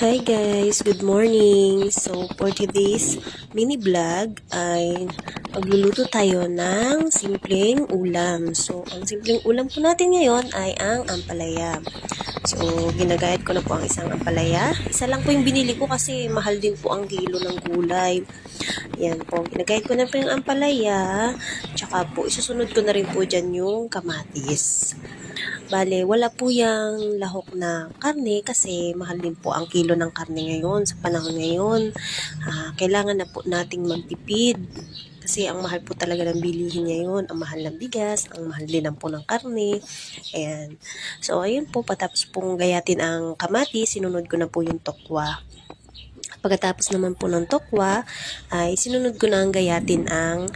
Hi guys, good morning. So for today's mini vlog ay magluluto tayo ng simpleng ulam. So ang simpleng ulam po natin ngayon ay ang ampalaya. So ginagayat ko na po ang isang ampalaya. Isa lang po yung binili ko kasi mahal din po ang kilo ng gulay. Yan po, ginagayat ko na po yung ampalaya. Tsaka po isusunod ko na rin po dyan yung kamatis. Bale, wala po yung lahok na karne kasi mahal din po ang kilo ng karne ngayon sa panahon ngayon. Kailangan na po nating magtipid kasi ang mahal po talaga ng bilihin ngayon. Ang mahal ng bigas, ang mahal din po ng karne. Ayan. So, ayun po, patapos pong gayatin ang kamatis, sinunod ko na po yung tokwa. Pagkatapos naman po ng tokwa, ay sinunod ko na ang gayatin ang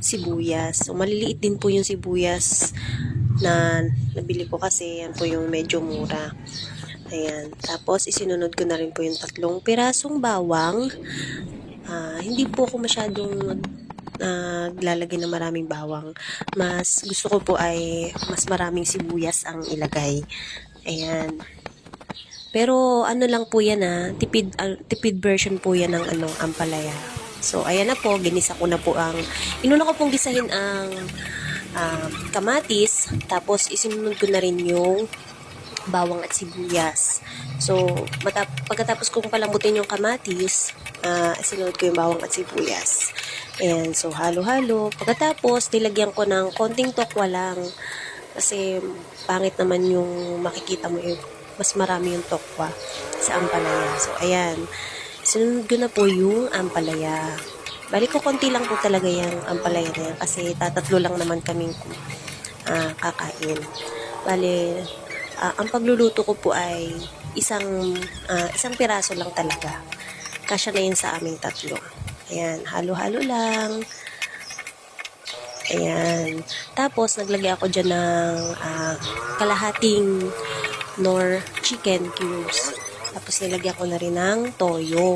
sibuyas. So, maliliit din po yung sibuyas na nabili ko kasi yan po yung medyo mura. Ayan. Tapos, isinunod ko na rin po yung 3 pirasong bawang. Hindi po ako masyadong naglalagay ng maraming bawang. Mas gusto ko po ay mas maraming sibuyas ang ilagay. Ayan. Pero ano lang po yan tipid version po yan ng ampalaya. So, ayan na po, ginisa ko na po inuna ko pong gisahin ang kamatis, tapos isinunod ko na rin yung bawang at sibuyas. So, pagkatapos kong palambutin yung kamatis, isinunod ko yung bawang at sibuyas. And so, halo-halo. Pagkatapos, nilagyan ko ng konting tokwa lang. Kasi, pangit naman yung makikita mo yung mas marami yung tokwa sa ampalaya. So, ayan. Sinunod ko na po yung ampalaya. Balik ko konti lang po talaga yung ampalaya na yan kasi tatatlo lang naman kaming kakain. Bale, ang pagluluto ko po ay isang piraso lang talaga. Kasya na yun sa aming tatlo. Ayan, halo-halo lang. Ayan. Tapos, naglagay ako dyan ng kalahating nor chicken cubes. Tapos, nilagyan ko na rin ng toyo.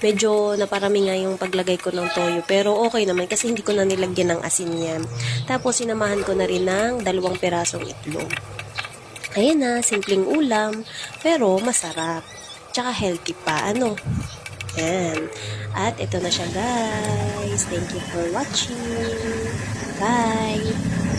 Medyo naparami nga yung paglagay ko ng toyo. Pero okay naman kasi hindi ko na nilagyan ng asin yan. Tapos, sinamahan ko na rin ng 2 pirasong itlog. Ayan na, simpleng ulam. Pero, masarap. Tsaka healthy pa. Ayan. At ito na siya guys. Thank you for watching. Bye!